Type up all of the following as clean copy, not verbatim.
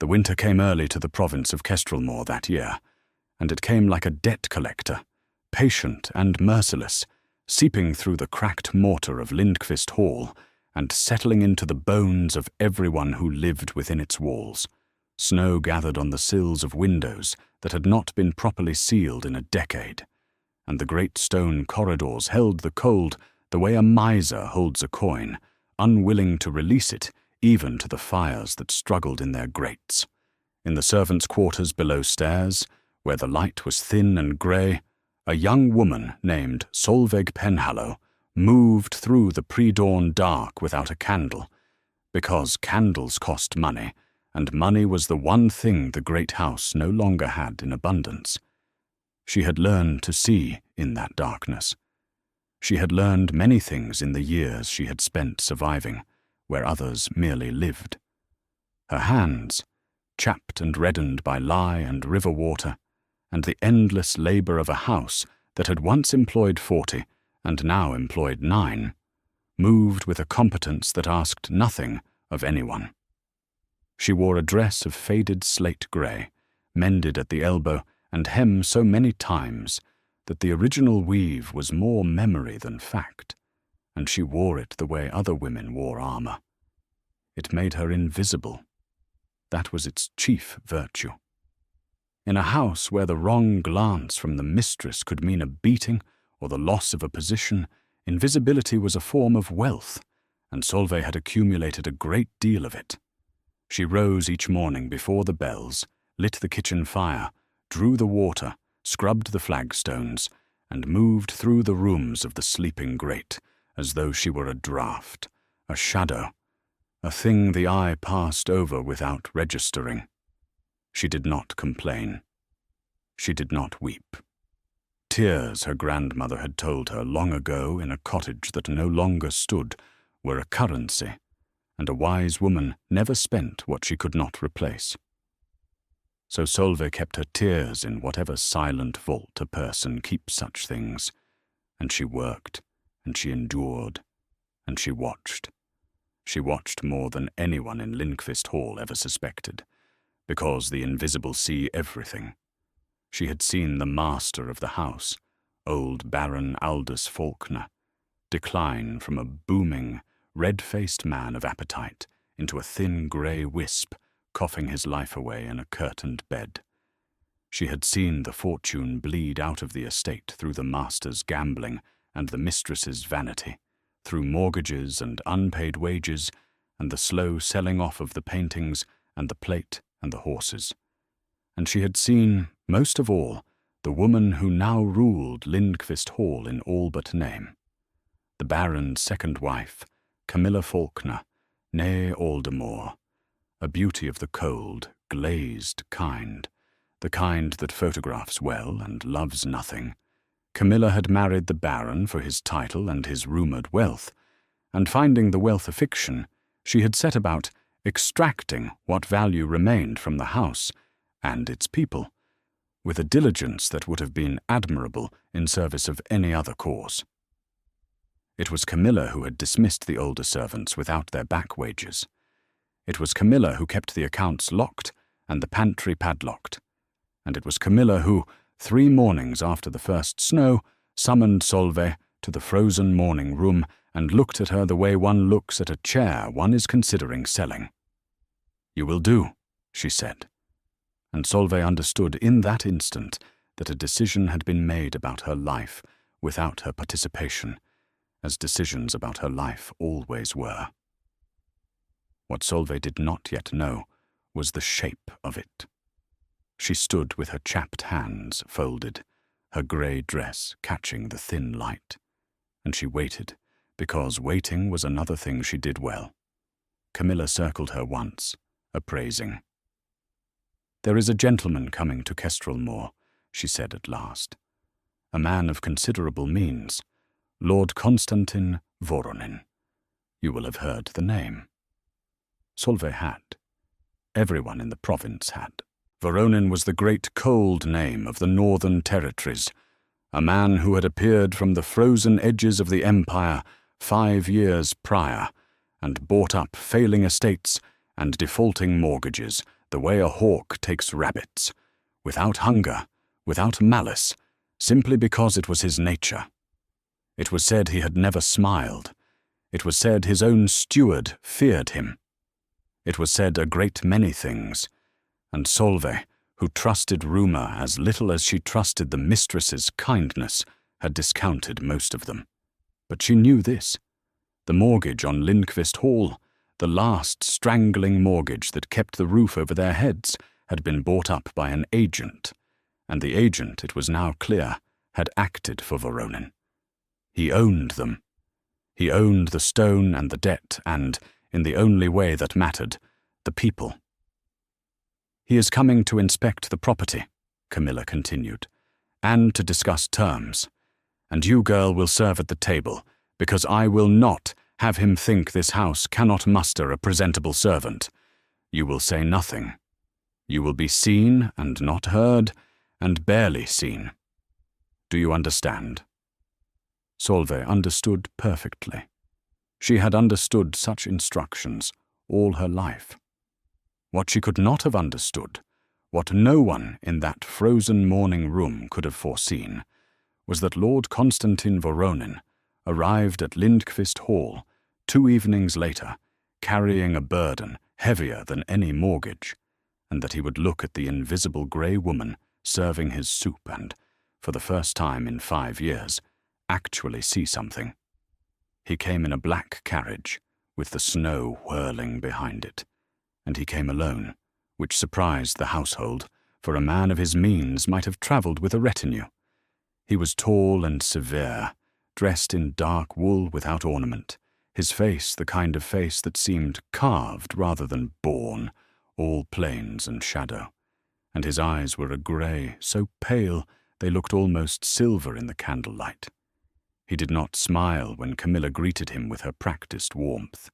The winter came early to the province of Kestrelmore that year, and it came like a debt collector, patient and merciless, seeping through the cracked mortar of Lindqvist Hall and settling into the bones of everyone who lived within its walls. Snow gathered on the sills of windows that had not been properly sealed in a decade, and the great stone corridors held the cold the way a miser holds a coin, unwilling to release it even to the fires that struggled in their grates. In the servants' quarters below stairs, where the light was thin and grey, a young woman named Solveig Penhallow moved through the pre-dawn dark without a candle, because candles cost money, and money was the one thing the great house no longer had in abundance. She had learned to see in that darkness. She had learned many things in the years she had spent surviving, where others merely lived. Her hands, chapped and reddened by lye and river water, and the endless labour of a house that had once employed 40 and now employed 9, moved with a competence that asked nothing of anyone. She wore a dress of faded slate grey, mended at the elbow and hem so many times that the original weave was more memory than fact, and she wore it the way other women wore armour. It made her invisible. That was its chief virtue. In a house where the wrong glance from the mistress could mean a beating or the loss of a position, invisibility was a form of wealth, and Solveig had accumulated a great deal of it. She rose each morning before the bells, lit the kitchen fire, drew the water, scrubbed the flagstones, and moved through the rooms of the sleeping great, as though she were a draught, a shadow, a thing the eye passed over without registering. She did not complain. She did not weep. Tears, her grandmother had told her long ago in a cottage that no longer stood, were a currency, and a wise woman never spent what she could not replace. So Solveig kept her tears in whatever silent vault a person keeps such things, and she worked, and she endured, and she watched. She watched more than anyone in Lindqvist Hall ever suspected, because the invisible see everything. She had seen the master of the house, old Baron Aldous Faulkner, decline from a booming, red-faced man of appetite into a thin grey wisp, coughing his life away in a curtained bed. She had seen the fortune bleed out of the estate through the master's gambling and the mistress's vanity, through mortgages and unpaid wages, and the slow selling off of the paintings and the plate and the horses. And she had seen, most of all, the woman who now ruled Lindqvist Hall in all but name. The Baron's second wife, Camilla Faulkner, née Aldemore, a beauty of the cold, glazed kind, the kind that photographs well and loves nothing. Camilla had married the Baron for his title and his rumoured wealth, and finding the wealth a fiction, she had set about extracting what value remained from the house and its people, with a diligence that would have been admirable in service of any other cause. It was Camilla who had dismissed the older servants without their back wages. It was Camilla who kept the accounts locked and the pantry padlocked, and it was Camilla who, 3 mornings after the first snow, summoned Solveig to the frozen morning room and looked at her the way one looks at a chair one is considering selling. "You will do," she said, and Solveig understood in that instant that a decision had been made about her life without her participation, as decisions about her life always were. What Solveig did not yet know was the shape of it. She stood with her chapped hands folded, her grey dress catching the thin light, and she waited, because waiting was another thing she did well. Camilla circled her once, appraising. "There is a gentleman coming to Kestrelmore," she said at last. "A man of considerable means, Lord Constantin Voronin. You will have heard the name." Solveig had. Everyone in the province had. Voronin was the great cold name of the northern territories, a man who had appeared from the frozen edges of the empire 5 years prior, and bought up failing estates and defaulting mortgages the way a hawk takes rabbits, without hunger, without malice, simply because it was his nature. It was said he had never smiled. It was said his own steward feared him. It was said a great many things, and Solveig, who trusted rumour as little as she trusted the mistress's kindness, had discounted most of them. But she knew this. The mortgage on Lindqvist Hall, the last strangling mortgage that kept the roof over their heads, had been bought up by an agent, and the agent, it was now clear, had acted for Voronin. He owned them. He owned the stone and the debt and, in the only way that mattered, the people. "He is coming to inspect the property," Camilla continued, "and to discuss terms. And you, girl, will serve at the table, because I will not have him think this house cannot muster a presentable servant. You will say nothing. You will be seen and not heard, and barely seen. Do you understand?" Solveig understood perfectly. She had understood such instructions all her life. What she could not have understood, what no one in that frozen morning room could have foreseen, was that Lord Constantine Voronin arrived at Lindqvist Hall 2 evenings later, carrying a burden heavier than any mortgage, and that he would look at the invisible grey woman serving his soup and, for the first time in 5 years, actually see something. He came in a black carriage, with the snow whirling behind it, and he came alone, which surprised the household, for a man of his means might have travelled with a retinue. He was tall and severe, dressed in dark wool without ornament, his face the kind of face that seemed carved rather than born, all plains and shadow, and his eyes were a grey, so pale they looked almost silver in the candlelight. He did not smile when Camilla greeted him with her practised warmth.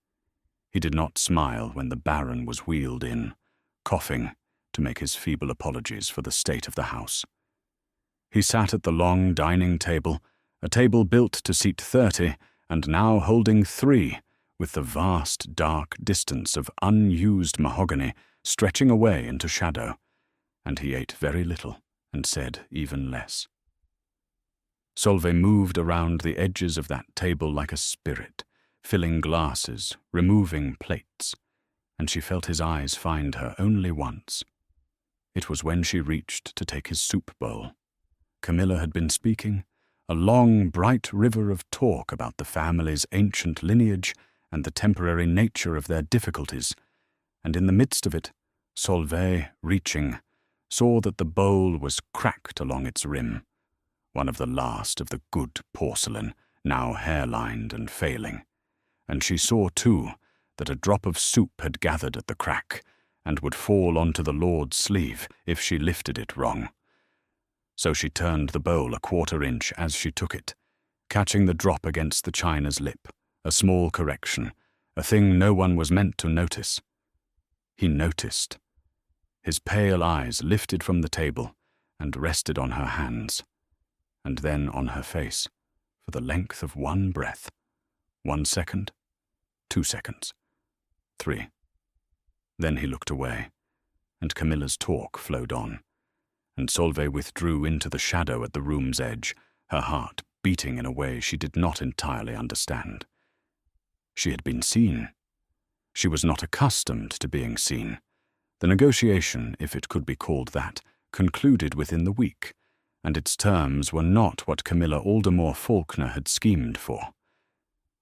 He did not smile when the Baron was wheeled in, coughing, to make his feeble apologies for the state of the house. He sat at the long dining table, a table built to seat 30, and now holding 3, with the vast dark distance of unused mahogany stretching away into shadow, and he ate very little and said even less. Solveig moved around the edges of that table like a spirit, filling glasses, removing plates, and she felt his eyes find her only once. It was when she reached to take his soup bowl. Camilla had been speaking, a long, bright river of talk about the family's ancient lineage and the temporary nature of their difficulties, and in the midst of it, Solveig, reaching, saw that the bowl was cracked along its rim, one of the last of the good porcelain, now hair-lined and failing, and she saw, too, that a drop of soup had gathered at the crack and would fall onto the Lord's sleeve if she lifted it wrong. So she turned the bowl a 1/4 inch as she took it, catching the drop against the china's lip, a small correction, a thing no one was meant to notice. He noticed. His pale eyes lifted from the table and rested on her hands, and then on her face, for the length of 1 breath. 1 second, 2 seconds, 3. Then he looked away, and Camilla's talk flowed on, and Solveig withdrew into the shadow at the room's edge, her heart beating in a way she did not entirely understand. She had been seen. She was not accustomed to being seen. The negotiation, if it could be called that, concluded within the week, and its terms were not what Camilla Aldermore Faulkner had schemed for.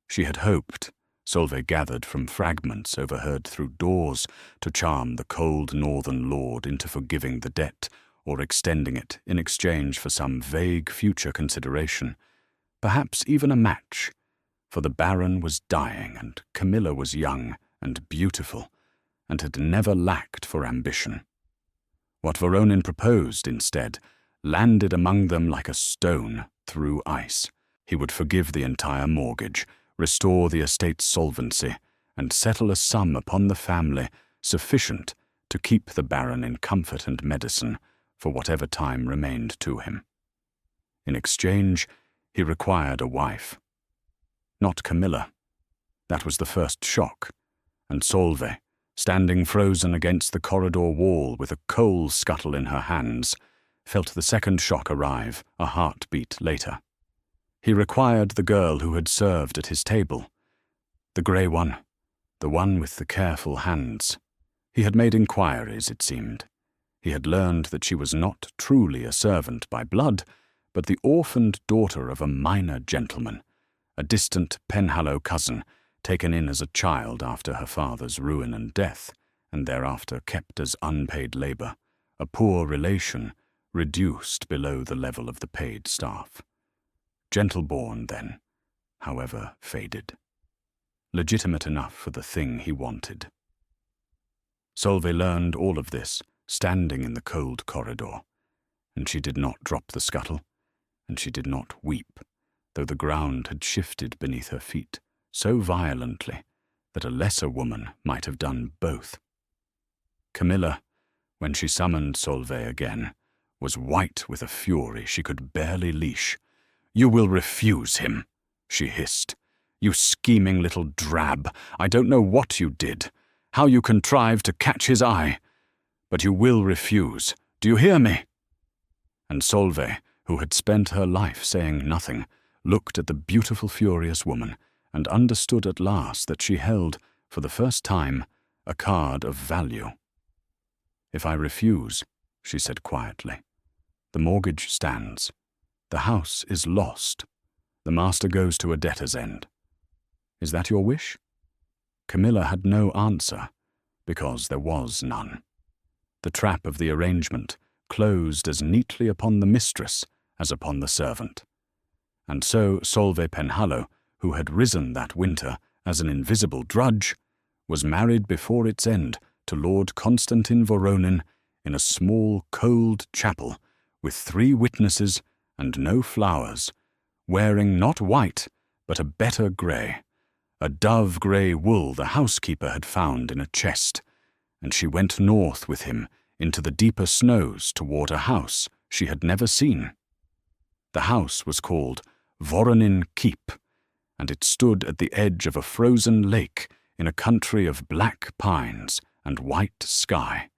She had hoped, Solveig gathered from fragments overheard through doors, to charm the cold northern lord into forgiving the debt or extending it in exchange for some vague future consideration, perhaps even a match, for the Baron was dying and Camilla was young and beautiful and had never lacked for ambition. What Voronin proposed, instead, landed among them like a stone through ice. He would forgive the entire mortgage, restore the estate's solvency, and settle a sum upon the family sufficient to keep the Baron in comfort and medicine for whatever time remained to him. In exchange, he required a wife. Not Camilla. That was the first shock, and Solveig, standing frozen against the corridor wall with a coal scuttle in her hands, felt the second shock arrive a heartbeat later. He required the girl who had served at his table. The grey one, the one with the careful hands. He had made inquiries, it seemed. He had learned that she was not truly a servant by blood, but the orphaned daughter of a minor gentleman, a distant Penhallow cousin, taken in as a child after her father's ruin and death, and thereafter kept as unpaid labour, a poor relation, reduced below the level of the paid staff. Gentle-born, then, however faded. Legitimate enough for the thing he wanted. Solveig learned all of this, standing in the cold corridor, and she did not drop the scuttle, and she did not weep, though the ground had shifted beneath her feet so violently that a lesser woman might have done both. Camilla, when she summoned Solveig again, was white with a fury she could barely leash. "You will refuse him," she hissed. "You scheming little drab, I don't know what you did, how you contrived to catch his eye, but you will refuse. Do you hear me?" And Solveig, who had spent her life saying nothing, looked at the beautiful, furious woman and understood at last that she held, for the first time, a card of value. "If I refuse," she said quietly, "the mortgage stands. The house is lost. The master goes to a debtor's end. Is that your wish?" Camilla had no answer, because there was none. The trap of the arrangement closed as neatly upon the mistress as upon the servant. And so Solveig Penhallow, who had risen that winter as an invisible drudge, was married before its end to Lord Constantine Voronin in a small, cold chapel with 3 witnesses and no flowers, wearing not white, but a better grey, a dove-grey wool the housekeeper had found in a chest, and she went north with him into the deeper snows toward a house she had never seen. The house was called Voronin Keep, and it stood at the edge of a frozen lake in a country of black pines and white sky.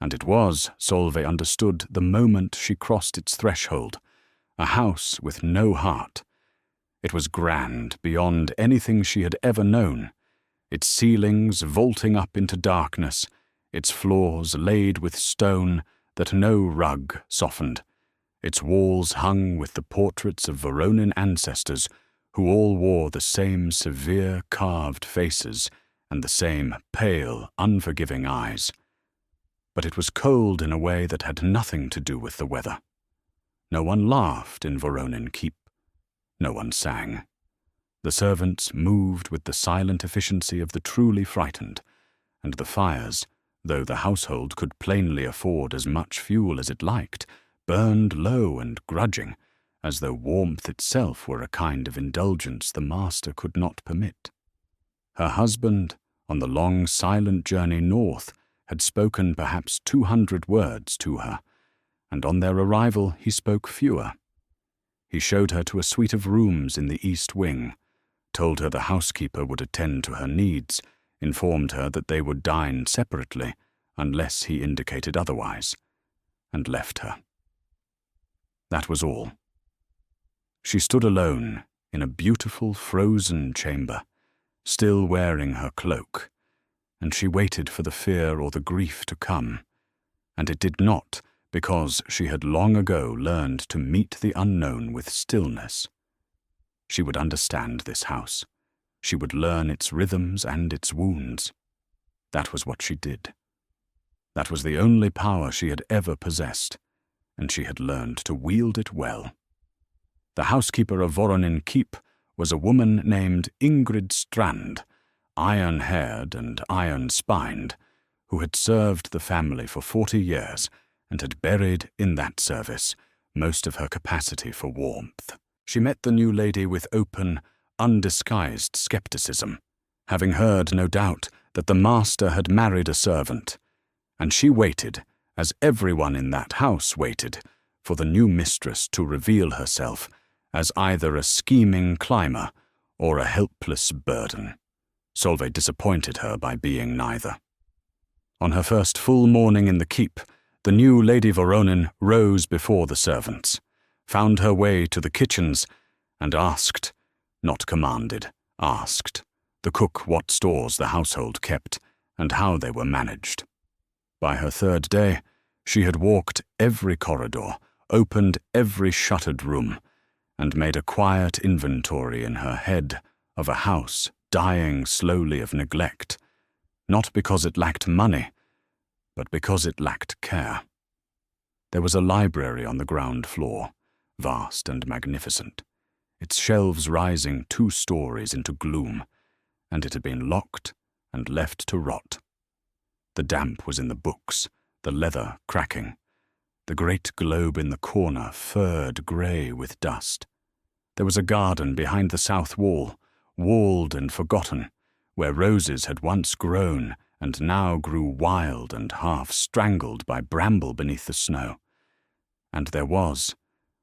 And it was, Solveig understood the moment she crossed its threshold, a house with no heart. It was grand beyond anything she had ever known, its ceilings vaulting up into darkness, its floors laid with stone that no rug softened, its walls hung with the portraits of Voronin ancestors who all wore the same severe carved faces and the same pale, unforgiving eyes. But it was cold in a way that had nothing to do with the weather. No one laughed in Voronin Keep. No one sang. The servants moved with the silent efficiency of the truly frightened, and the fires, though the household could plainly afford as much fuel as it liked, burned low and grudging, as though warmth itself were a kind of indulgence the master could not permit. Her husband, on the long silent journey north, had spoken perhaps 200 words to her, and on their arrival he spoke fewer. He showed her to a suite of rooms in the east wing, told her the housekeeper would attend to her needs, informed her that they would dine separately unless he indicated otherwise, and left her. That was all. She stood alone in a beautiful frozen chamber, still wearing her cloak, and she waited for the fear or the grief to come, and it did not, because she had long ago learned to meet the unknown with stillness. She would understand this house. She would learn its rhythms and its wounds. That was what she did. That was the only power she had ever possessed, and she had learned to wield it well. The housekeeper of Voronin Keep was a woman named Ingrid Strand, iron-haired and iron-spined, who had served the family for 40 years and had buried in that service most of her capacity for warmth. She met the new lady with open, undisguised skepticism, having heard, no doubt, that the master had married a servant, and she waited, as everyone in that house waited, for the new mistress to reveal herself as either a scheming climber or a helpless burden. Solveig disappointed her by being neither. On her first full morning in the keep, the new Lady Voronin rose before the servants, found her way to the kitchens, and asked, not commanded, asked, the cook what stores the household kept and how they were managed. By her third day, she had walked every corridor, opened every shuttered room, and made a quiet inventory in her head of a house dying slowly of neglect, not because it lacked money, but because it lacked care. There was a library on the ground floor, vast and magnificent, its shelves rising 2 stories into gloom, and it had been locked and left to rot. The damp was in the books, the leather cracking, the great globe in the corner furred grey with dust. There was a garden behind the south wall, walled and forgotten, where roses had once grown and now grew wild and half strangled by bramble beneath the snow. And there was,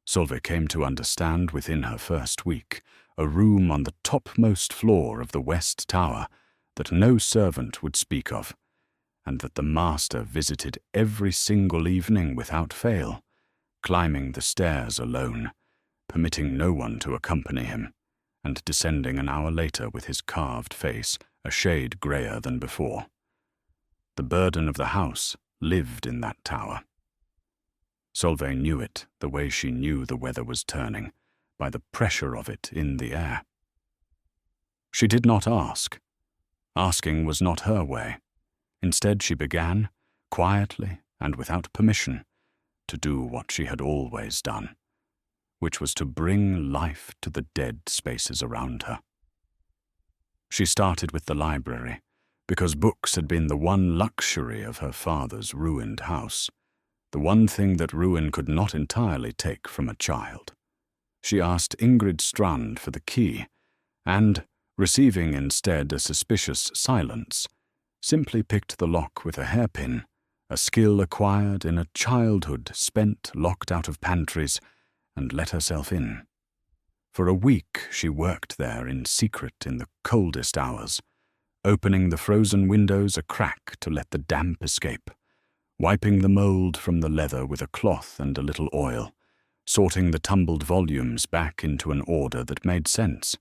Solveig came to understand within her first week, a room on the topmost floor of the west tower that no servant would speak of, and that the master visited every single evening without fail, climbing the stairs alone, permitting no one to accompany him, and descending an hour later with his carved face a shade greyer than before. The burden of the house lived in that tower. Solveig knew it the way she knew the weather was turning, by the pressure of it in the air. She did not ask. Asking was not her way. Instead she began, quietly and without permission, to do what she had always done, which was to bring life to the dead spaces around her. She started with the library, because books had been the one luxury of her father's ruined house, the one thing that ruin could not entirely take from a child. She asked Ingrid Strand for the key, and, receiving instead a suspicious silence, simply picked the lock with a hairpin, a skill acquired in a childhood spent locked out of pantries, and let herself in. For a week she worked there in secret in the coldest hours, opening the frozen windows a crack to let the damp escape, wiping the mould from the leather with a cloth and a little oil, sorting the tumbled volumes back into an order that made sense.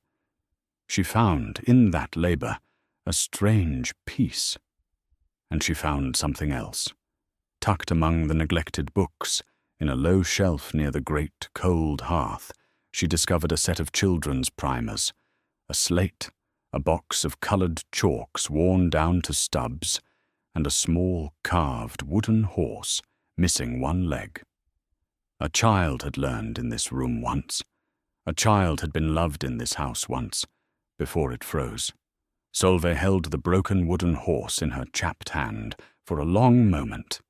She found, in that labour, a strange peace. And she found something else. Tucked among the neglected books, in a low shelf near the great cold hearth, she discovered a set of children's primers, a slate, a box of coloured chalks worn down to stubs, and a small carved wooden horse missing one leg. A child had learned in this room once. A child had been loved in this house once, before it froze. Solveig held the broken wooden horse in her chapped hand for a long moment,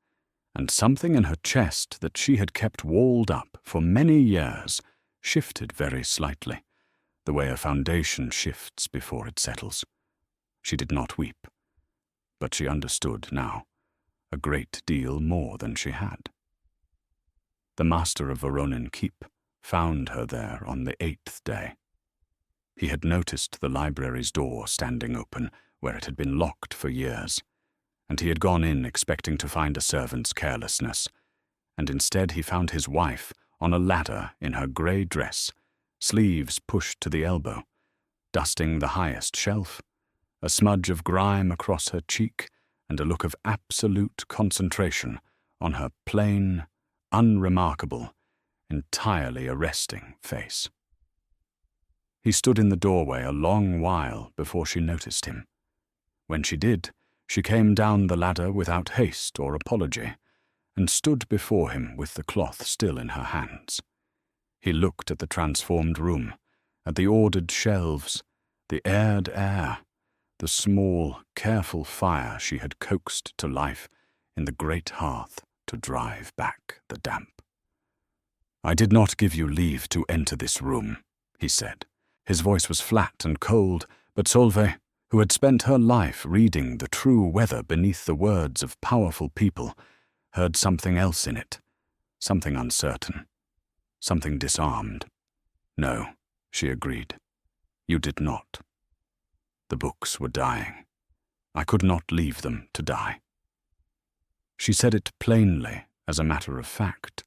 and something in her chest that she had kept walled up for many years shifted very slightly, the way a foundation shifts before it settles. She did not weep, but she understood now, a great deal more than she had. The master of Voronin Keep found her there on the 8th day. He had noticed the library's door standing open where it had been locked for years, and he had gone in expecting to find a servant's carelessness, and instead he found his wife on a ladder in her grey dress, sleeves pushed to the elbow, dusting the highest shelf, a smudge of grime across her cheek, and a look of absolute concentration on her plain, unremarkable, entirely arresting face. He stood in the doorway a long while before she noticed him. When she did, she came down the ladder without haste or apology, and stood before him with the cloth still in her hands. He looked at the transformed room, at the ordered shelves, the aired air, the small, careful fire she had coaxed to life in the great hearth to drive back the damp. "I did not give you leave to enter this room," he said. His voice was flat and cold, but Solveig, who had spent her life reading the true weather beneath the words of powerful people, heard something else in it, something uncertain, something disarmed. "No," she agreed. "You did not. The books were dying. I could not leave them to die." She said it plainly, as a matter of fact,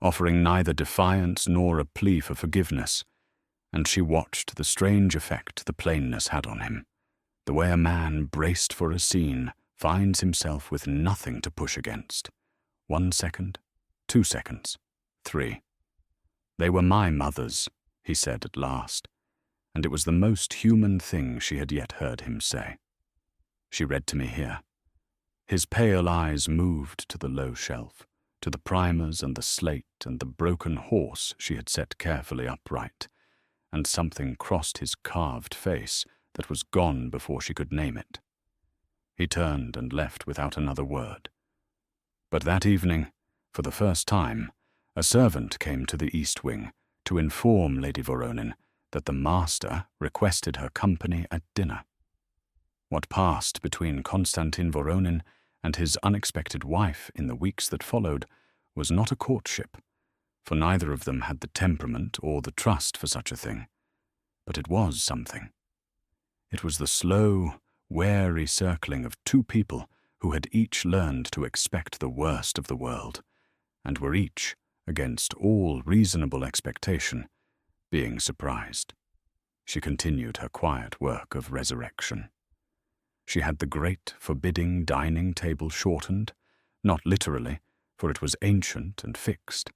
offering neither defiance nor a plea for forgiveness, and she watched the strange effect the plainness had on him, the way a man braced for a scene finds himself with nothing to push against. 1 second, 2 seconds, 3. "They were my mother's," he said at last, and it was the most human thing she had yet heard him say. She read to me here. His pale eyes moved to the low shelf, to the primers and the slate and the broken horse she had set carefully upright, and something crossed his carved face that was gone before she could name it. He turned and left without another word. But that evening, for the first time, a servant came to the east wing to inform Lady Voronin that the master requested her company at dinner. What passed between Konstantin Voronin and his unexpected wife in the weeks that followed was not a courtship, for neither of them had the temperament or the trust for such a thing. But it was something. It was the slow, wary circling of two people who had each learned to expect the worst of the world, and were each, against all reasonable expectation, being surprised. She continued her quiet work of resurrection. She had the great, forbidding dining table shortened, not literally, for it was ancient and fixed,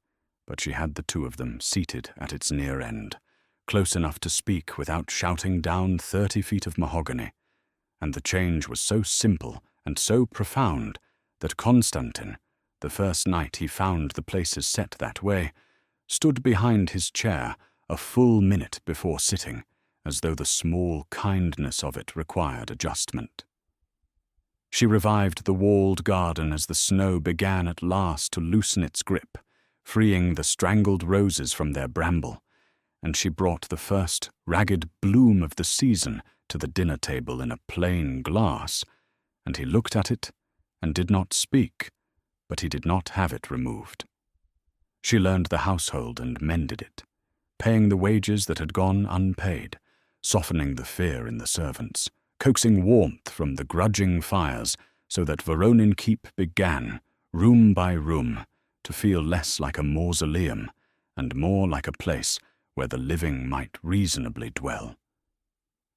but she had the two of them seated at its near end, close enough to speak without shouting down 30 feet of mahogany, and the change was so simple and so profound that Konstantin, the first night he found the places set that way, stood behind his chair a full minute before sitting, as though the small kindness of it required adjustment. She revived the walled garden as the snow began at last to loosen its grip, freeing the strangled roses from their bramble, and she brought the first ragged bloom of the season to the dinner table in a plain glass, and he looked at it and did not speak, but he did not have it removed. She learned the household and mended it, paying the wages that had gone unpaid, softening the fear in the servants, coaxing warmth from the grudging fires so that Voronin Keep began, room by room, to feel less like a mausoleum and more like a place where the living might reasonably dwell.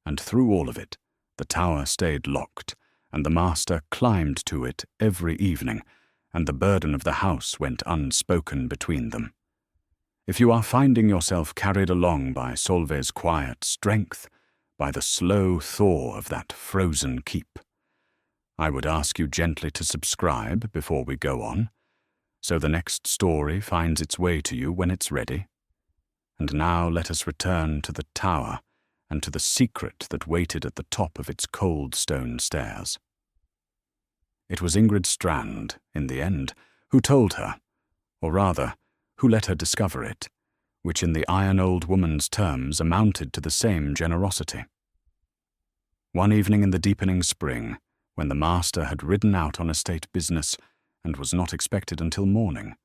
And through all of it, the tower stayed locked, and the master climbed to it every evening, and the burden of the house went unspoken between them. If you are finding yourself carried along by Solveig's quiet strength, by the slow thaw of that frozen keep, I would ask you gently to subscribe before we go on, so the next story finds its way to you when it's ready. And now let us return to the tower and to the secret that waited at the top of its cold stone stairs. It was Ingrid Strand, in the end, who told her, or rather, who let her discover it, which in the iron old woman's terms amounted to the same generosity. One evening in the deepening spring, when the master had ridden out on estate business and was not expected until morning,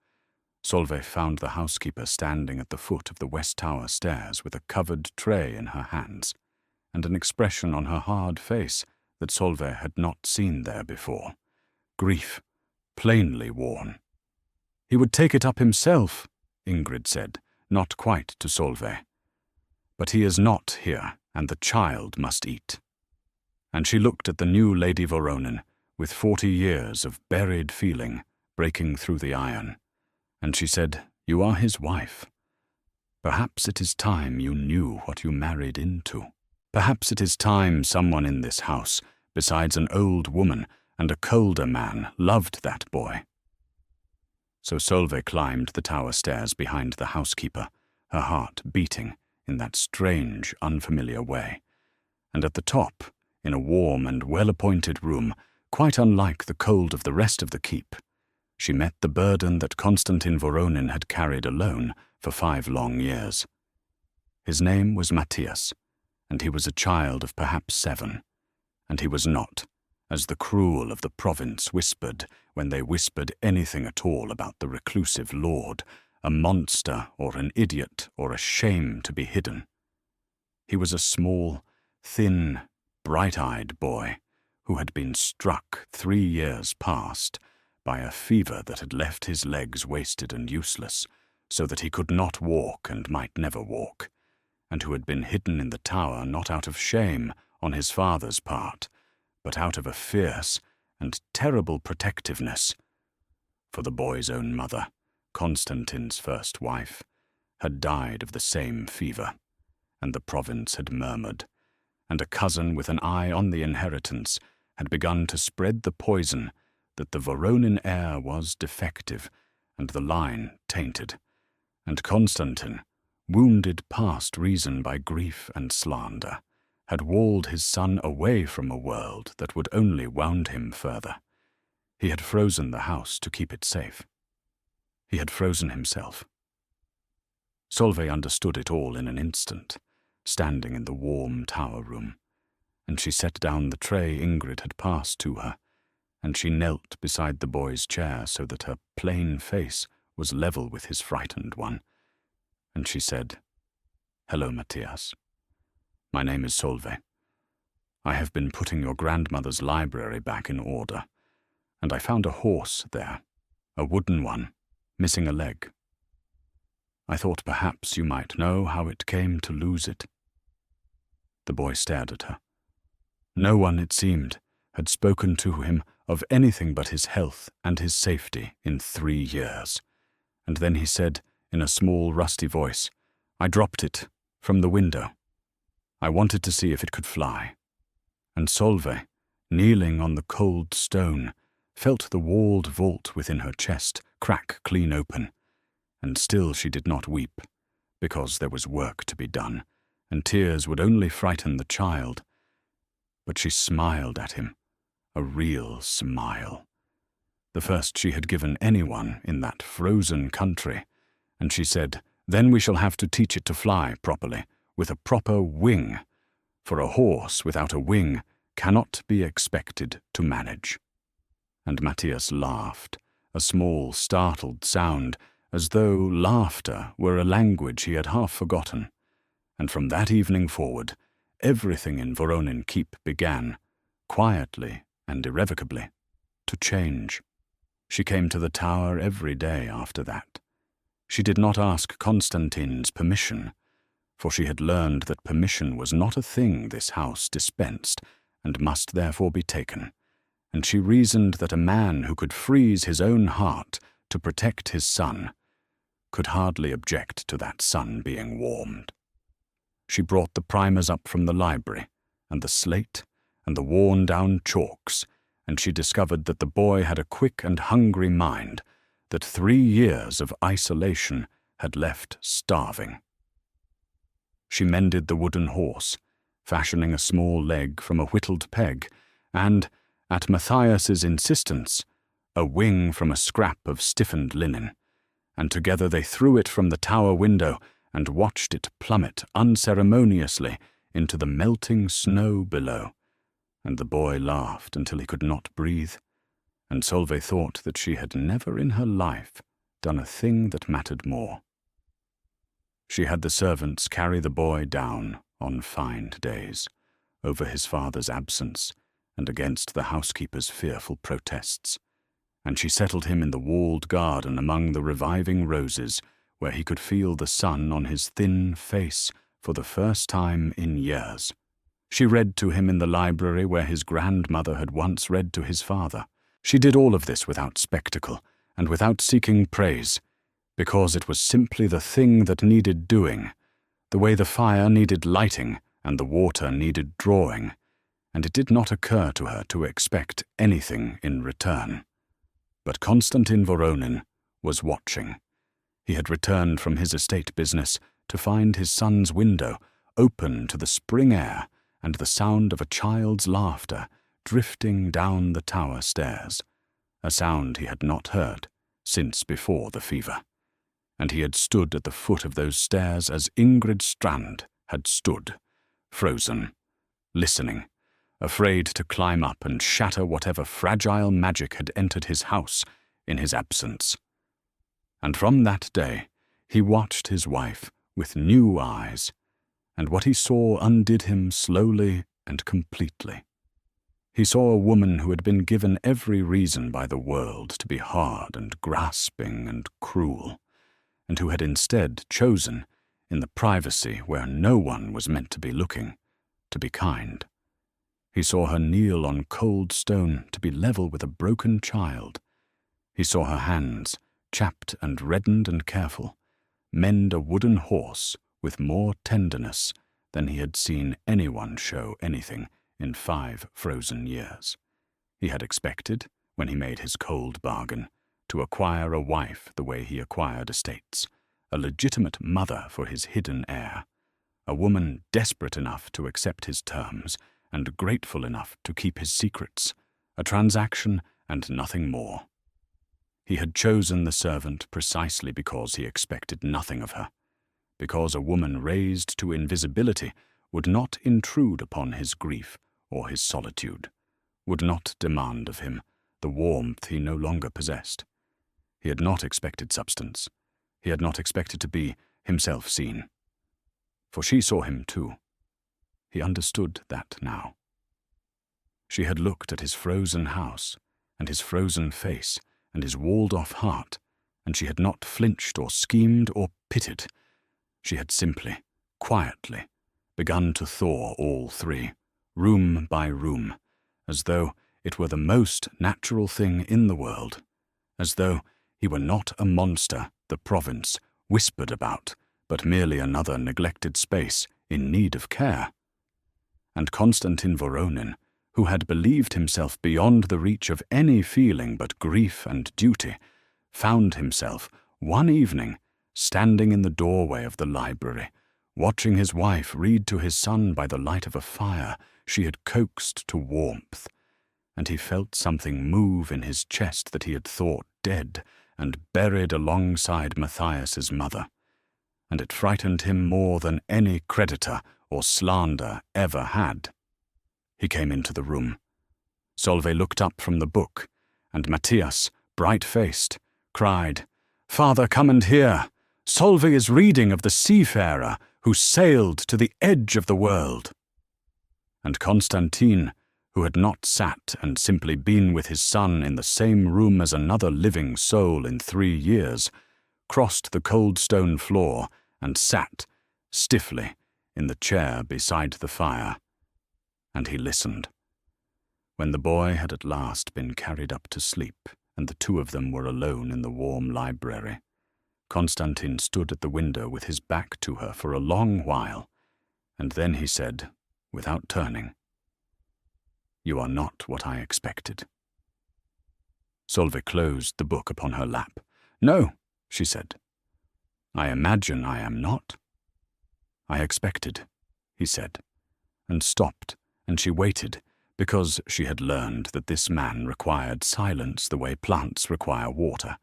Solveig found the housekeeper standing at the foot of the West Tower stairs with a covered tray in her hands, and an expression on her hard face that Solveig had not seen there before. Grief, plainly worn. "He would take it up himself," Ingrid said, not quite to Solveig. "But he is not here, and the child must eat." And she looked at the new Lady Voronin, with 40 years of buried feeling breaking through the iron, and she said, "You are his wife. Perhaps it is time you knew what you married into. Perhaps it is time someone in this house, besides an old woman and a colder man, loved that boy." So Solveig climbed the tower stairs behind the housekeeper, her heart beating in that strange, unfamiliar way, and at the top, in a warm and well-appointed room, quite unlike the cold of the rest of the keep, she met the burden that Konstantin Voronin had carried alone for 5 long years. His name was Matthias, and he was a child of perhaps 7, and he was not, as the cruel of the province whispered when they whispered anything at all about the reclusive lord, a monster or an idiot or a shame to be hidden. He was a small, thin, bright-eyed boy who had been struck 3 years past by a fever that had left his legs wasted and useless, so that he could not walk and might never walk, and who had been hidden in the tower not out of shame on his father's part, but out of a fierce and terrible protectiveness. For the boy's own mother, Constantine's first wife, had died of the same fever, and the province had murmured, and a cousin with an eye on the inheritance had begun to spread the poison that the Voronin heir was defective and the line tainted, and Constantine, wounded past reason by grief and slander, had walled his son away from a world that would only wound him further. He had frozen the house to keep it safe. He had frozen himself. Solveig understood it all in an instant, standing in the warm tower room, and she set down the tray Ingrid had passed to her, and she knelt beside the boy's chair so that her plain face was level with his frightened one, and she said, "Hello, Matthias. My name is Solveig. I have been putting your grandmother's library back in order, and I found a horse there, a wooden one, missing a leg. I thought perhaps you might know how it came to lose it." The boy stared at her. No one, it seemed, had spoken to him of anything but his health and his safety in 3 years, and then he said in a small, rusty voice, "I dropped it from the window. I wanted to see if it could fly." And Solveig, kneeling on the cold stone, felt the walled vault within her chest crack clean open, and still she did not weep, because there was work to be done, and tears would only frighten the child. But she smiled at him, a real smile, the first she had given anyone in that frozen country, and she said, "Then we shall have to teach it to fly properly, with a proper wing, for a horse without a wing cannot be expected to manage." And Matthias laughed, a small, startled sound, as though laughter were a language he had half forgotten. And from that evening forward, everything in Voronin Keep began, quietly and irrevocably, to change. She came to the tower every day after that. She did not ask Constantine's permission, for she had learned that permission was not a thing this house dispensed, and must therefore be taken, and she reasoned that a man who could freeze his own heart to protect his son could hardly object to that son being warmed. She brought the primers up from the library, and the slate, and the worn-down chalks, and she discovered that the boy had a quick and hungry mind, that 3 years of isolation had left starving. She mended the wooden horse, fashioning a small leg from a whittled peg, and, at Matthias's insistence, a wing from a scrap of stiffened linen, and together they threw it from the tower window and watched it plummet unceremoniously into the melting snow below, and the boy laughed until he could not breathe, and Solveig thought that she had never in her life done a thing that mattered more. She had the servants carry the boy down on fine days, over his father's absence and against the housekeeper's fearful protests, and she settled him in the walled garden among the reviving roses, where he could feel the sun on his thin face for the first time in years. She read to him in the library where his grandmother had once read to his father. She did all of this without spectacle and without seeking praise, because it was simply the thing that needed doing, the way the fire needed lighting and the water needed drawing, and it did not occur to her to expect anything in return. But Constantine Voronin was watching. He had returned from his estate business to find his son's window open to the spring air and the sound of a child's laughter drifting down the tower stairs, a sound he had not heard since before the fever. And he had stood at the foot of those stairs as Ingrid Strand had stood, frozen, listening, afraid to climb up and shatter whatever fragile magic had entered his house in his absence. And from that day he watched his wife with new eyes, and what he saw undid him slowly and completely. He saw a woman who had been given every reason by the world to be hard and grasping and cruel, and who had instead chosen, in the privacy where no one was meant to be looking, to be kind. He saw her kneel on cold stone to be level with a broken child. He saw her hands, chapped and reddened and careful, mend a wooden horse with more tenderness than he had seen anyone show anything in 5 frozen years. He had expected, when he made his cold bargain, to acquire a wife the way he acquired estates, a legitimate mother for his hidden heir, a woman desperate enough to accept his terms and grateful enough to keep his secrets, a transaction and nothing more. He had chosen the servant precisely because he expected nothing of her, because a woman raised to invisibility would not intrude upon his grief or his solitude, would not demand of him the warmth he no longer possessed. He had not expected substance. He had not expected to be himself seen. For she saw him too. He understood that now. She had looked at his frozen house, and his frozen face, and his walled-off heart, and she had not flinched or schemed or pitted. She had simply, quietly, begun to thaw all 3, room by room, as though it were the most natural thing in the world, as though he were not a monster the province whispered about, but merely another neglected space in need of care. And Konstantin Voronin, who had believed himself beyond the reach of any feeling but grief and duty, found himself, one evening, standing in the doorway of the library, watching his wife read to his son by the light of a fire she had coaxed to warmth, and he felt something move in his chest that he had thought dead and buried alongside Matthias's mother, and it frightened him more than any creditor or slander ever had. He came into the room. Solveig looked up from the book, and Matthias, bright-faced, cried, "Father, come and hear! Solveig is reading of the seafarer who sailed to the edge of the world." And Constantine, who had not sat and simply been with his son in the same room as another living soul in 3 years, crossed the cold stone floor and sat, stiffly, in the chair beside the fire. And he listened. When the boy had at last been carried up to sleep, and the 2 of them were alone in the warm library, Constantine stood at the window with his back to her for a long while, and then he said, without turning, "You are not what I expected." Solveig closed the book upon her lap. "No," she said. "I imagine I am not." "I expected," he said, and stopped, and she waited, because she had learned that this man required silence the way plants require water,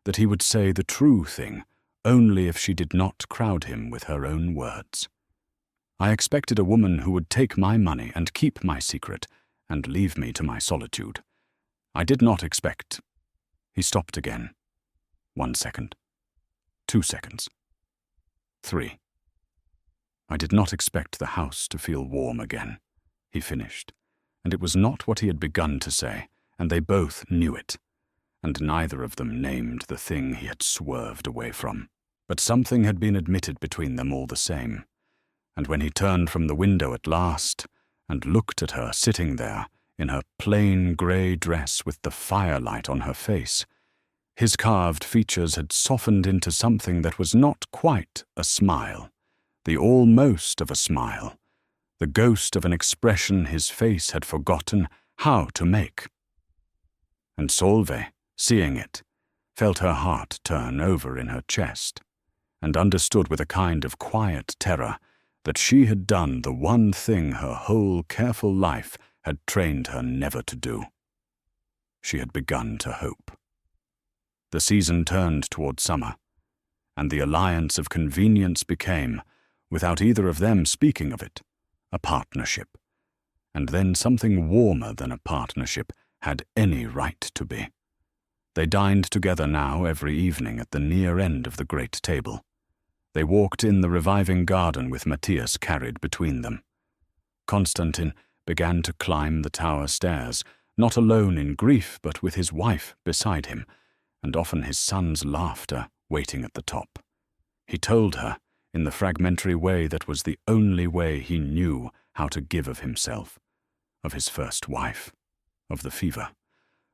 that he would say the true thing only if she did not crowd him with her own words. "I expected a woman who would take my money and keep my secret and leave me to my solitude. I did not expect—" He stopped again. 1 second. 2 seconds. 3. "I did not expect the house to feel warm again," he finished, and it was not what he had begun to say, and they both knew it, and neither of them named the thing he had swerved away from. But something had been admitted between them all the same, and when he turned from the window at last and looked at her sitting there in her plain grey dress with the firelight on her face, his carved features had softened into something that was not quite a smile, the almost of a smile, the ghost of an expression his face had forgotten how to make. And Solveig, seeing it, felt her heart turn over in her chest, and understood with a kind of quiet terror that she had done the one thing her whole careful life had trained her never to do. She had begun to hope. The season turned toward summer, and the alliance of convenience became, without either of them speaking of it, a partnership, and then something warmer than a partnership had any right to be. They dined together now every evening at the near end of the great table. They walked in the reviving garden with Matthias carried between them. Constantine, began to climb the tower stairs, not alone in grief but with his wife beside him, and often his son's laughter waiting at the top. He told her, in the fragmentary way that was the only way he knew how to give of himself, of his first wife, of the fever,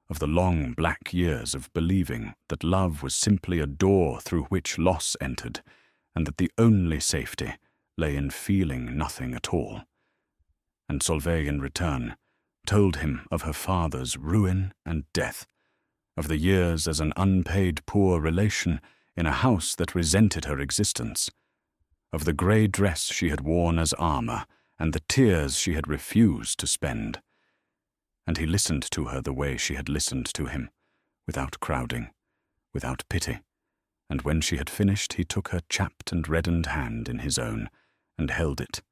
of the long black years of believing that love was simply a door through which loss entered, and that the only safety lay in feeling nothing at all. And Solveig in return told him of her father's ruin and death, of the years as an unpaid poor relation in a house that resented her existence, of the grey dress she had worn as armour and the tears she had refused to spend. And he listened to her the way she had listened to him, without crowding, without pity, and when she had finished he took her chapped and reddened hand in his own and held it,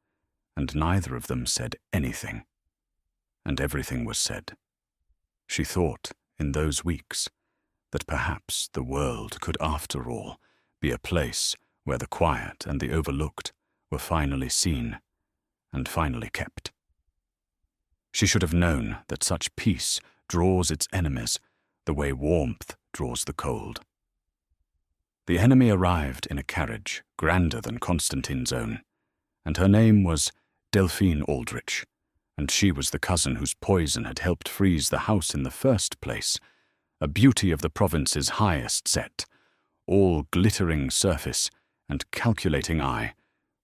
and neither of them said anything. And everything was said. She thought, in those weeks, that perhaps the world could after all be a place where the quiet and the overlooked were finally seen and finally kept. She should have known that such peace draws its enemies the way warmth draws the cold. The enemy arrived in a carriage grander than Constantine's own, and her name was Delphine Aldrich, and she was the cousin whose poison had helped freeze the house in the first place, a beauty of the province's highest set, all glittering surface and calculating eye,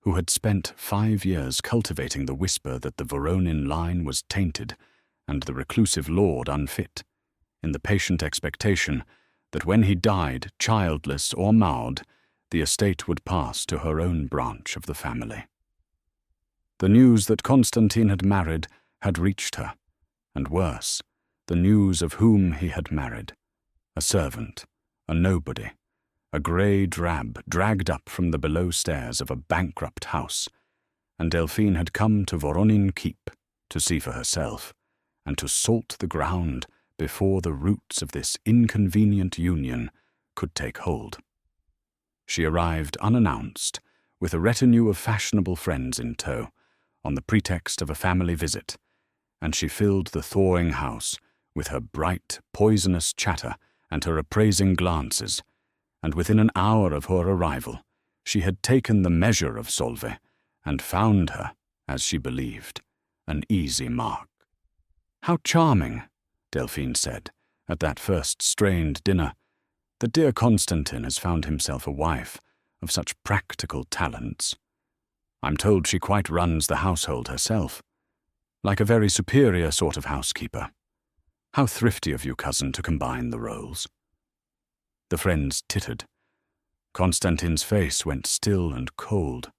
who had spent 5 years cultivating the whisper that the Voronin line was tainted and the reclusive lord unfit, in the patient expectation that when he died, childless or marred, the estate would pass to her own branch of the family. The news that Constantine had married had reached her, and worse, the news of whom he had married, a servant, a nobody, a grey drab dragged up from the below stairs of a bankrupt house, and Delphine had come to Voronin Keep to see for herself, and to salt the ground before the roots of this inconvenient union could take hold. She arrived unannounced, with a retinue of fashionable friends in tow, on the pretext of a family visit, and she filled the thawing house with her bright, poisonous chatter and her appraising glances, and within an hour of her arrival she had taken the measure of Solveig, and found her, as she believed, an easy mark. "How charming," Delphine said, at that first strained dinner, "that dear Constantine has found himself a wife of such practical talents. I'm told she quite runs the household herself, like a very superior sort of housekeeper. How thrifty of you, cousin, to combine the roles." The friends tittered. Constantine's face went still and cold.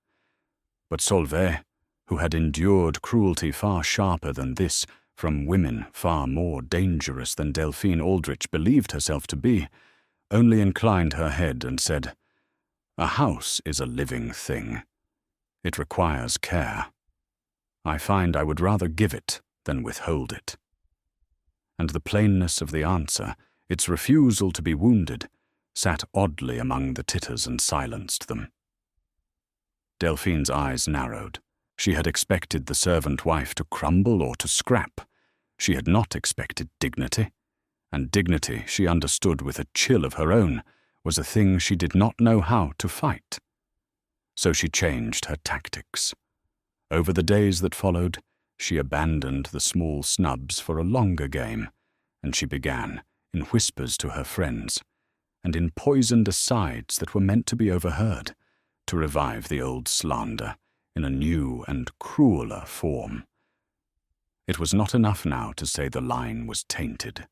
But Solveig, who had endured cruelty far sharper than this from women far more dangerous than Delphine Aldrich believed herself to be, only inclined her head and said, "A house is a living thing. It requires care. I find I would rather give it than withhold it." And the plainness of the answer, its refusal to be wounded, sat oddly among the titters and silenced them. Delphine's eyes narrowed. She had expected the servant wife to crumble or to scrap. She had not expected dignity, and dignity, she understood with a chill of her own, was a thing she did not know how to fight. So she changed her tactics. Over the days that followed, she abandoned the small snubs for a longer game, and she began, in whispers to her friends, and in poisoned asides that were meant to be overheard, to revive the old slander in a new and crueler form. It was not enough now to say the line was tainted.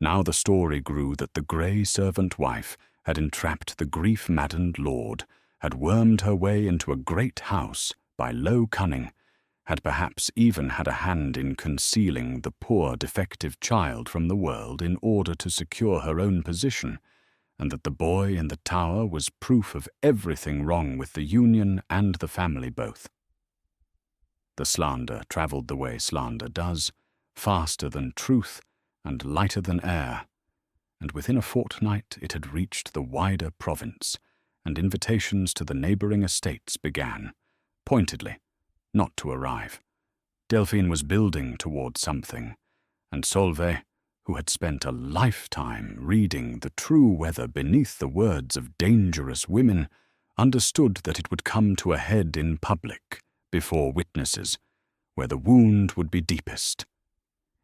Now the story grew that the grey servant wife had entrapped the grief-maddened lord, had wormed her way into a great house by low cunning, had perhaps even had a hand in concealing the poor defective child from the world in order to secure her own position, and that the boy in the tower was proof of everything wrong with the union and the family both. The slander travelled the way slander does, faster than truth and lighter than air, and within a fortnight it had reached the wider province, and invitations to the neighbouring estates began, pointedly, not to arrive, Delphine was building towards something, and Solveig, who had spent a lifetime reading the true weather beneath the words of dangerous women, understood that it would come to a head in public, before witnesses, where the wound would be deepest.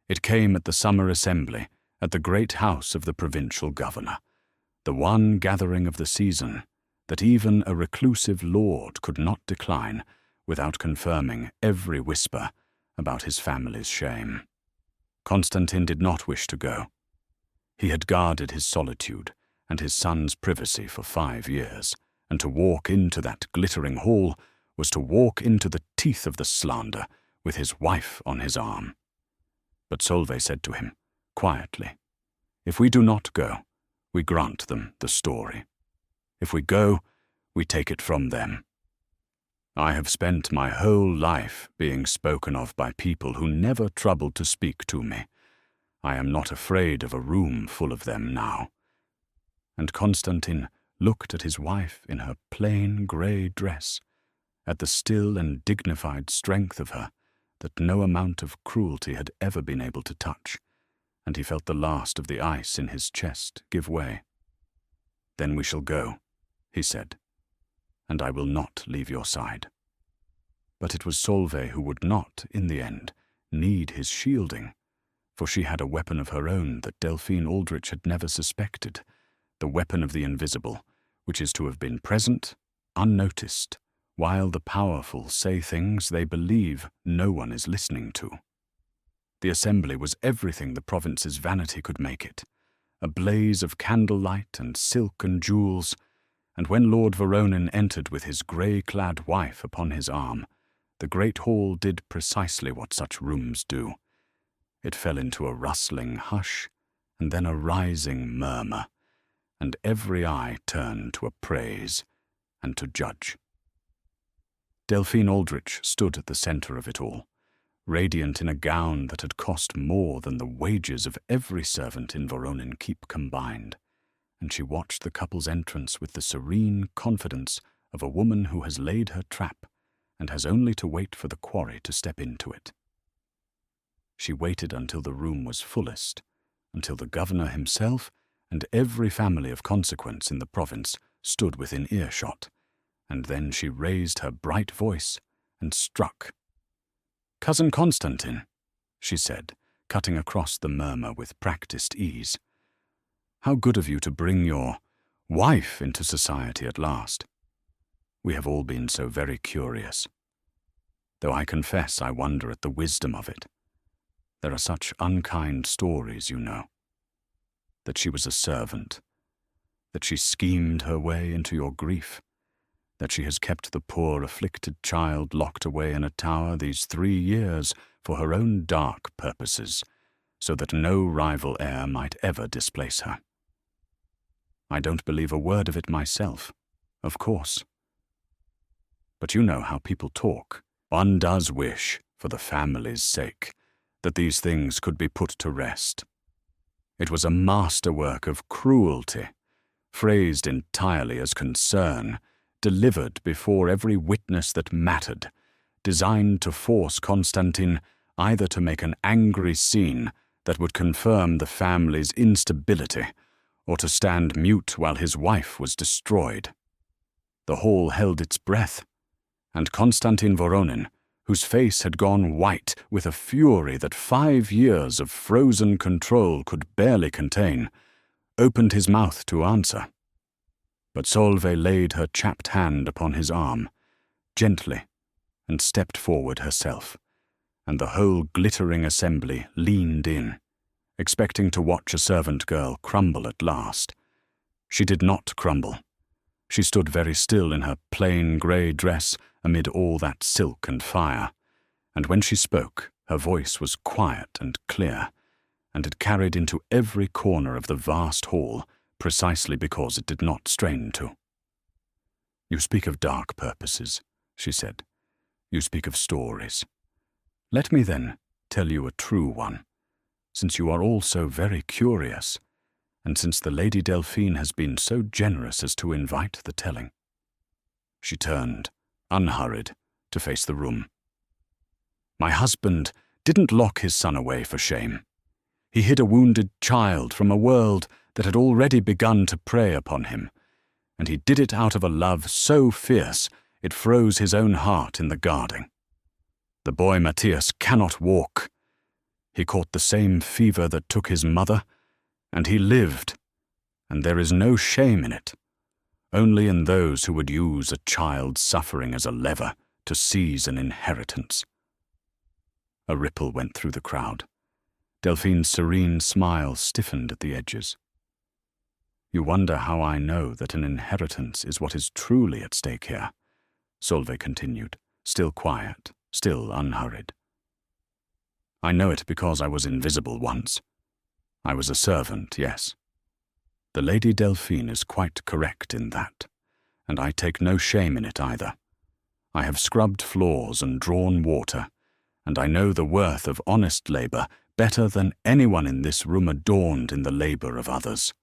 It came at the summer assembly, at the great house of the provincial governor, the one gathering of the season that even a reclusive lord could not decline without confirming every whisper about his family's shame. Constantine did not wish to go. He had guarded his solitude and his son's privacy for 5 years, and to walk into that glittering hall was to walk into the teeth of the slander with his wife on his arm. But Solveig said to him, quietly, "If we do not go, we grant them the story. If we go, we take it from them. I have spent my whole life being spoken of by people who never troubled to speak to me. I am not afraid of a room full of them now." And Constantine looked at his wife in her plain grey dress, at the still and dignified strength of her that no amount of cruelty had ever been able to touch, and he felt the last of the ice in his chest give way. "Then we shall go," he said, "and I will not leave your side." But it was Solveig who would not, in the end, need his shielding, for she had a weapon of her own that Delphine Aldrich had never suspected, the weapon of the invisible, which is to have been present, unnoticed, while the powerful say things they believe no one is listening to. The assembly was everything the province's vanity could make it, a blaze of candlelight and silk and jewels, and when Lord Veronin entered with his grey-clad wife upon his arm, the great hall did precisely what such rooms do. It fell into a rustling hush, and then a rising murmur, and every eye turned to appraise and to judge. Delphine Aldrich stood at the centre of it all, radiant in a gown that had cost more than the wages of every servant in Veronin Keep combined, and she watched the couple's entrance with the serene confidence of a woman who has laid her trap and has only to wait for the quarry to step into it. She waited until the room was fullest, until the governor himself and every family of consequence in the province stood within earshot, and then she raised her bright voice and struck. "Cousin Constantine," she said, cutting across the murmur with practiced ease, "how good of you to bring your wife into society at last. We have all been so very curious, though I confess I wonder at the wisdom of it. There are such unkind stories, you know. That she was a servant, that she schemed her way into your grief, that she has kept the poor afflicted child locked away in a tower these 3 years for her own dark purposes, so that no rival heir might ever displace her. I don't believe a word of it myself, of course. But you know how people talk. One does wish, for the family's sake, that these things could be put to rest. It was a masterwork of cruelty, phrased entirely as concern, delivered before every witness that mattered, designed to force Constantine either to make an angry scene that would confirm the family's instability, or to stand mute while his wife was destroyed. The hall held its breath, and Constantine Voronin, whose face had gone white with a fury that 5 years of frozen control could barely contain, opened his mouth to answer. But Solveig laid her chapped hand upon his arm, gently, and stepped forward herself, and the whole glittering assembly leaned in, expecting to watch a servant girl crumble at last. She did not crumble. She stood very still in her plain grey dress amid all that silk and fire, and when she spoke, her voice was quiet and clear, and it carried into every corner of the vast hall precisely because it did not strain to. "You speak of dark purposes," she said. "You speak of stories. Let me then tell you a true one, since you are all so very curious, and since the Lady Delphine has been so generous as to invite the telling." She turned, unhurried, to face the room. My husband didn't lock his son away for shame. He hid a wounded child from a world that had already begun to prey upon him, and he did it out of a love so fierce it froze his own heart in the guarding. The boy Matthias cannot walk. He caught the same fever that took his mother, and he lived, and there is no shame in it, only in those who would use a child's suffering as a lever to seize an inheritance. A ripple went through the crowd. Delphine's serene smile stiffened at the edges. You wonder how I know that an inheritance is what is truly at stake here, Solveig continued, still quiet, still unhurried. I know it because I was invisible once. I was a servant, yes. The Lady Delphine is quite correct in that, and I take no shame in it either. I have scrubbed floors and drawn water, and I know the worth of honest labour better than anyone in this room adorned in the labour of others.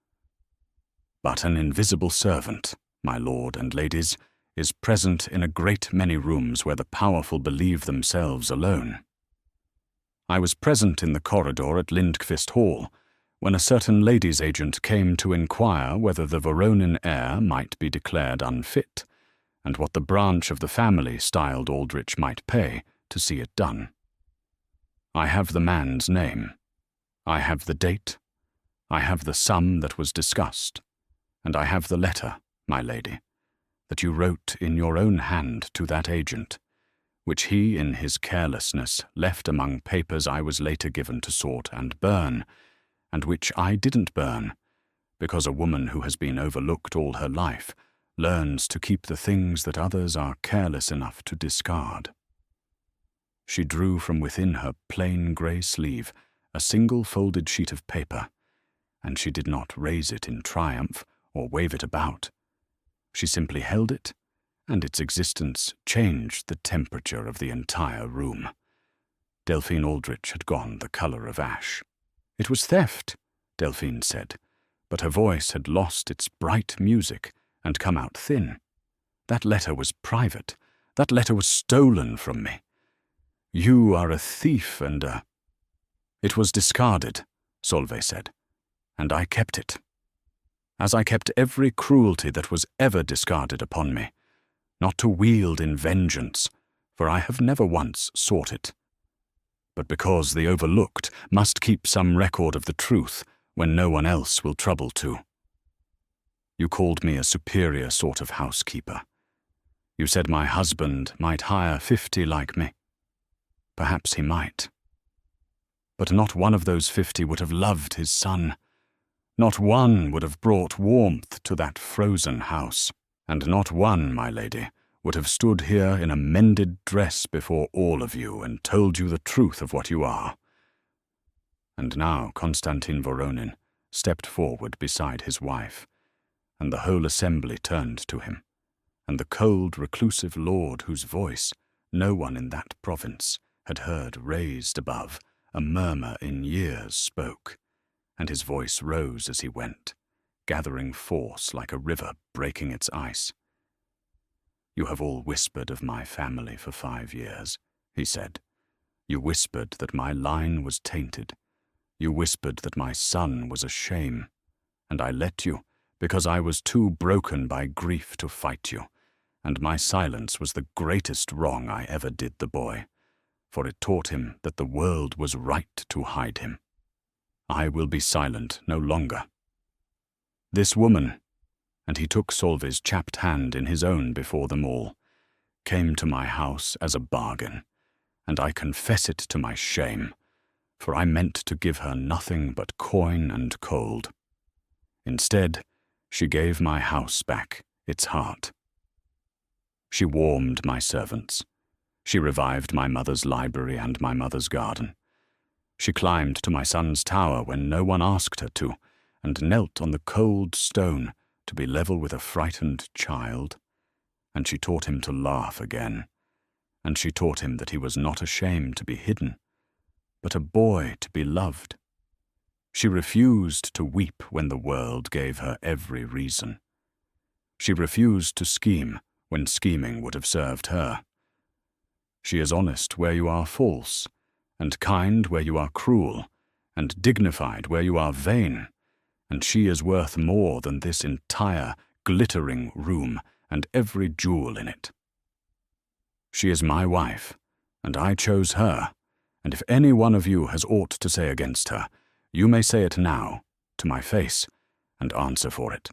But an invisible servant, my lord and ladies, is present in a great many rooms where the powerful believe themselves alone. I was present in the corridor at Lindqvist Hall when a certain lady's agent came to inquire whether the Voronin heir might be declared unfit, and what the branch of the family styled Aldrich might pay to see it done. I have the man's name. I have the date. I have the sum that was discussed. And I have the letter, my lady, that you wrote in your own hand to that agent, which he in his carelessness left among papers I was later given to sort and burn, and which I didn't burn, because a woman who has been overlooked all her life learns to keep the things that others are careless enough to discard. She drew from within her plain grey sleeve a single folded sheet of paper, and she did not raise it in triumph or wave it about. She simply held it, and its existence changed the temperature of the entire room. Delphine Aldrich had gone the colour of ash. It was theft, Delphine said, but her voice had lost its bright music and come out thin. That letter was private. That letter was stolen from me. You are a thief and a... It was discarded, Solveig said, and I kept it. As I kept every cruelty that was ever discarded upon me, not to wield in vengeance, for I have never once sought it, but because the overlooked must keep some record of the truth when no one else will trouble to. You called me a superior sort of housekeeper. You said my husband might hire 50 like me. Perhaps he might. But not one of those 50 would have loved his son. Not one would have brought warmth to that frozen house, and not one, my lady, would have stood here in a mended dress before all of you and told you the truth of what you are. And now Konstantin Voronin stepped forward beside his wife, and the whole assembly turned to him, and the cold, reclusive lord whose voice no one in that province had heard raised above a murmur in years spoke, and his voice rose as he went, gathering force like a river breaking its ice. You have all whispered of my family for 5 years, he said. You whispered that my line was tainted. You whispered that my son was a shame, and I let you because I was too broken by grief to fight you, and my silence was the greatest wrong I ever did the boy, for it taught him that the world was right to hide him. I will be silent no longer. This woman, and he took Solveig's chapped hand in his own before them all, came to my house as a bargain, and I confess it to my shame, for I meant to give her nothing but coin and cold. Instead, she gave my house back its heart. She warmed my servants. She revived my mother's library and my mother's garden. She climbed to my son's tower when no one asked her to, and knelt on the cold stone to be level with a frightened child. And she taught him to laugh again, and she taught him that he was not ashamed to be hidden, but a boy to be loved. She refused to weep when the world gave her every reason. She refused to scheme when scheming would have served her. She is honest where you are false, and kind where you are cruel, and dignified where you are vain, and she is worth more than this entire glittering room and every jewel in it. She is my wife, and I chose her, and if any one of you has aught to say against her, you may say it now, to my face, and answer for it."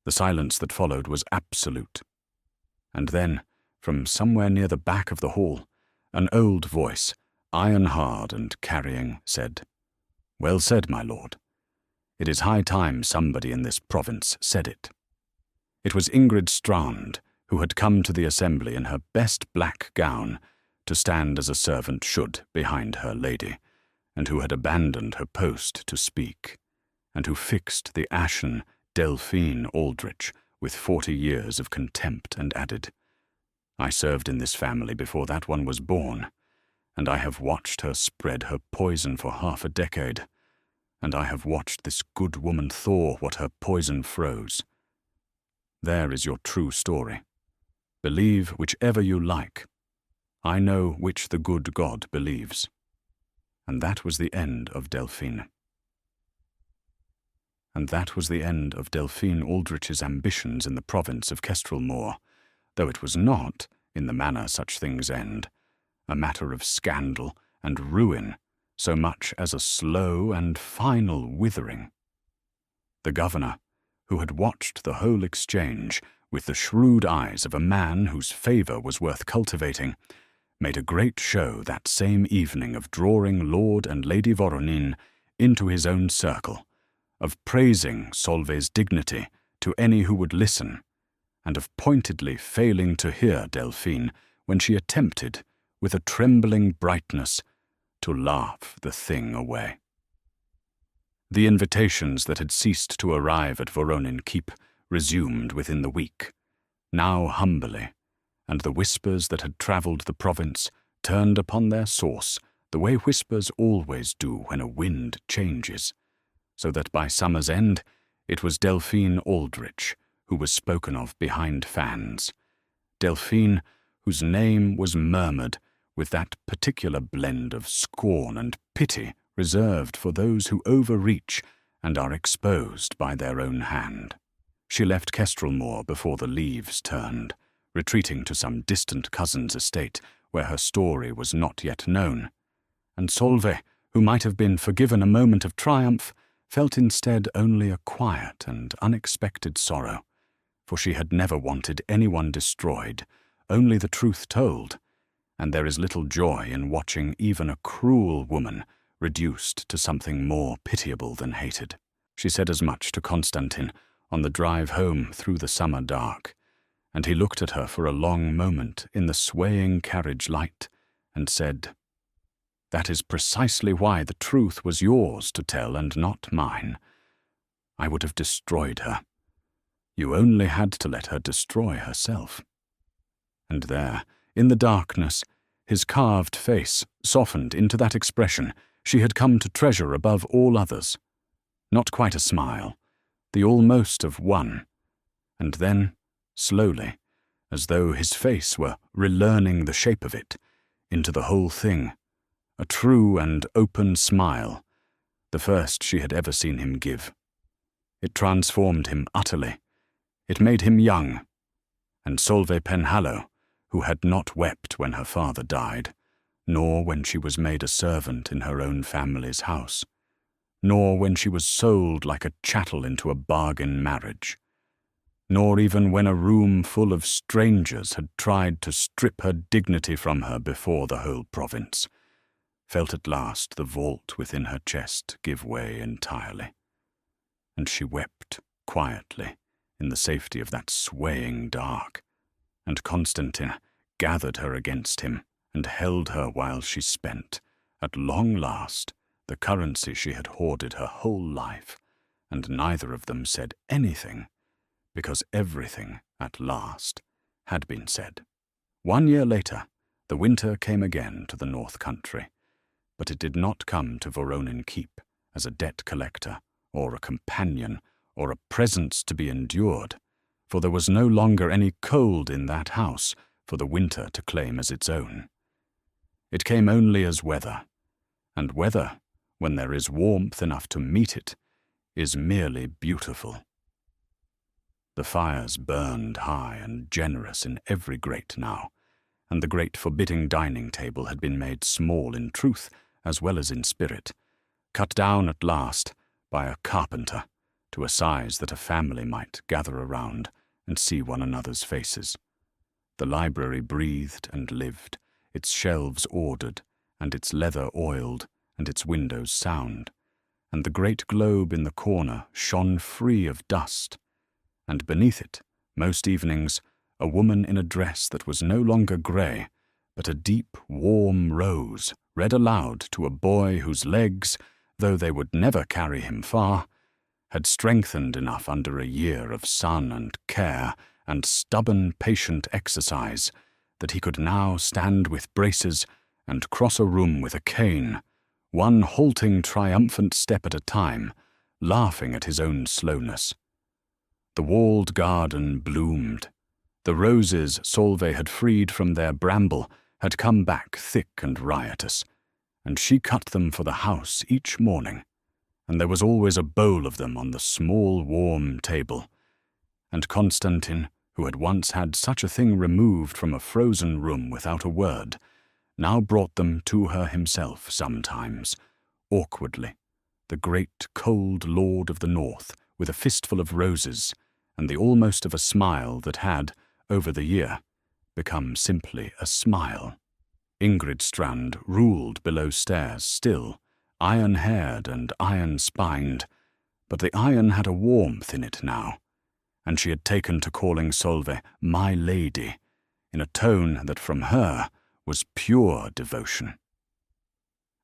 The silence that followed was absolute. And then, from somewhere near the back of the hall, an old voice, iron-hard and carrying, said, "Well said, my lord. It is high time somebody in this province said it." It was Ingrid Strand, who had come to the assembly in her best black gown, to stand as a servant should behind her lady, and who had abandoned her post to speak, and who fixed the ashen Delphine Aldrich with 40 years of contempt and added, "I served in this family before that one was born, and I have watched her spread her poison for half a decade, and I have watched this good woman thaw what her poison froze. There is your true story. Believe whichever you like. I know which the good God believes." And that was the end of Delphine. And that was the end of Delphine Aldrich's ambitions in the province of Kestrel-Moor, though it was not, in the manner such things end, a matter of scandal and ruin so much as a slow and final withering. The governor, who had watched the whole exchange with the shrewd eyes of a man whose favour was worth cultivating, made a great show that same evening of drawing Lord and Lady Voronin into his own circle, of praising Solveig's dignity to any who would listen, and of pointedly failing to hear Delphine when she attempted, with a trembling brightness, to laugh the thing away. The invitations that had ceased to arrive at Voronin Keep resumed within the week, now humbly, and the whispers that had travelled the province turned upon their source the way whispers always do when a wind changes, so that by summer's end it was Delphine Aldrich who was spoken of behind fans, Delphine whose name was murmured with that particular blend of scorn and pity reserved for those who overreach and are exposed by their own hand. She left Kestrel-Moor before the leaves turned, retreating to some distant cousin's estate where her story was not yet known, and Solveig, who might have been forgiven a moment of triumph, felt instead only a quiet and unexpected sorrow, for she had never wanted anyone destroyed, only the truth told, and there is little joy in watching even a cruel woman reduced to something more pitiable than hated. She said as much to Constantin on the drive home through the summer dark, and he looked at her for a long moment in the swaying carriage light and said, "That is precisely why the truth was yours to tell and not mine. I would have destroyed her. You only had to let her destroy herself." And there, in the darkness, his carved face softened into that expression she had come to treasure above all others. Not quite a smile, the almost of one, and then, slowly, as though his face were relearning the shape of it, into the whole thing, a true and open smile, the first she had ever seen him give. It transformed him utterly. It made him young, and Solveig Penhallow, who had not wept when her father died, nor when she was made a servant in her own family's house, nor when she was sold like a chattel into a bargain marriage, nor even when a room full of strangers had tried to strip her dignity from her before the whole province, felt at last the vault within her chest give way entirely, and she wept quietly in the safety of that swaying dark, and Constantin gathered her against him and held her while she spent, at long last, the currency she had hoarded her whole life, and neither of them said anything, because everything, at last, had been said. 1 year later, the winter came again to the North Country, but it did not come to Voronin Keep as a debt collector, or a companion, or a presence to be endured, for there was no longer any cold in that house, for the winter to claim as its own. It came only as weather, and weather, when there is warmth enough to meet it, is merely beautiful. The fires burned high and generous in every grate now, and the great forbidding dining table had been made small in truth as well as in spirit, cut down at last by a carpenter to a size that a family might gather around and see one another's faces. The library breathed and lived, its shelves ordered, and its leather oiled, and its windows sound, and the great globe in the corner shone free of dust, and beneath it, most evenings, a woman in a dress that was no longer grey, but a deep, warm rose, read aloud to a boy whose legs, though they would never carry him far, had strengthened enough under a year of sun and care and stubborn, patient exercise that he could now stand with braces and cross a room with a cane, one halting, triumphant step at a time, laughing at his own slowness. The walled garden bloomed. The roses Solveig had freed from their bramble had come back thick and riotous, and she cut them for the house each morning, and there was always a bowl of them on the small, warm table, and Constantine, who had once had such a thing removed from a frozen room without a word, now brought them to her himself sometimes, awkwardly, the great cold lord of the north, with a fistful of roses, and the almost of a smile that had, over the year, become simply a smile. Ingridstrand ruled below stairs still, iron-haired and iron-spined, but the iron had a warmth in it now, and she had taken to calling Solveig "my lady," in a tone that from her was pure devotion.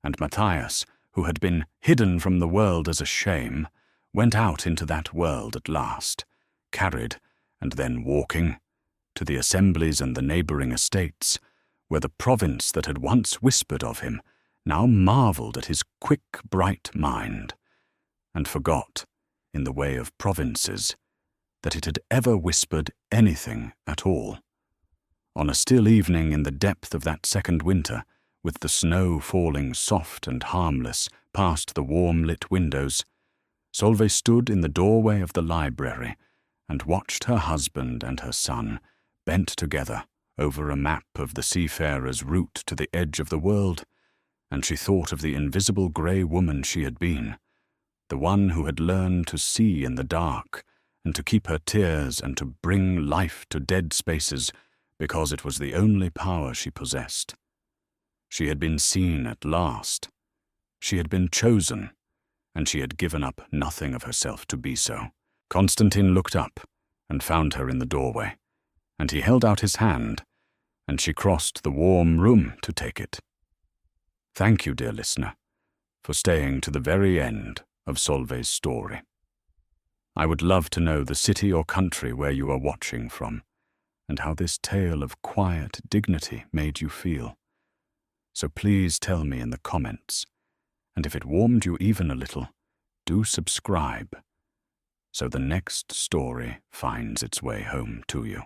And Matthias, who had been hidden from the world as a shame, went out into that world at last, carried, and then walking, to the assemblies and the neighbouring estates, where the province that had once whispered of him now marvelled at his quick, bright mind, and forgot, in the way of provinces, that it had ever whispered anything at all. On a still evening in the depth of that second winter, with the snow falling soft and harmless past the warm-lit windows, Solveig stood in the doorway of the library and watched her husband and her son bent together over a map of the seafarer's route to the edge of the world, and she thought of the invisible grey woman she had been, the one who had learned to see in the dark and to keep her tears and to bring life to dead spaces because it was the only power she possessed. She had been seen at last. She had been chosen, and she had given up nothing of herself to be so. Constantine looked up and found her in the doorway, and he held out his hand, and she crossed the warm room to take it. Thank you, dear listener, for staying to the very end of Solveig's story. I would love to know the city or country where you are watching from, and how this tale of quiet dignity made you feel. So please tell me in the comments, and if it warmed you even a little, do subscribe, so the next story finds its way home to you.